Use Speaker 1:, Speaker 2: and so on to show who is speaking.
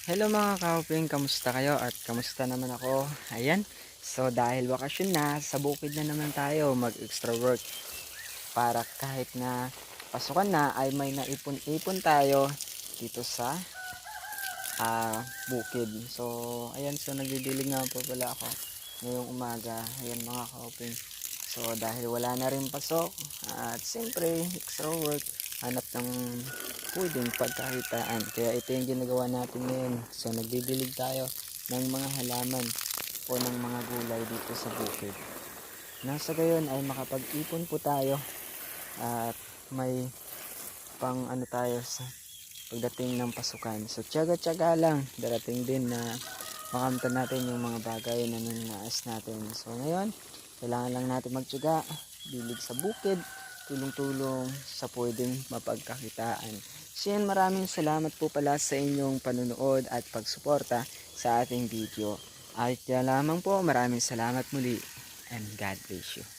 Speaker 1: Hello mga kauping, kamusta kayo at kamusta naman ako? Ayan, so dahil bakasyon na, sa bukid na naman tayo mag-extra work para kahit na pasukan na ay may naipon-ipon tayo dito sa bukid. So ayan, so nagdidilig nga po pala ako ngayong umaga. Ayan mga kauping. So dahil wala na rin pasok at siyempre extra work, hanap ng pwedeng pagkakitaan. Kaya ito yung ginagawa natin ngayon. So nagdidilig tayo ng mga halaman o ng mga gulay dito sa bukid. Nasa gayon ay makapag-ipon po tayo at may pang ano tayo sa pagdating ng pasukan. So tiyaga-tiyaga lang, darating din na makamtan natin yung mga bagay na nanaas natin. So ngayon, kailangan lang natin magtiyaga, dilig sa bukid, tulong-tulong sa pwedeng mapagkakitaan. So yan, maraming salamat po pala sa inyong panunood at pagsuporta sa ating video. At yan lamang po, maraming salamat muli and God bless you.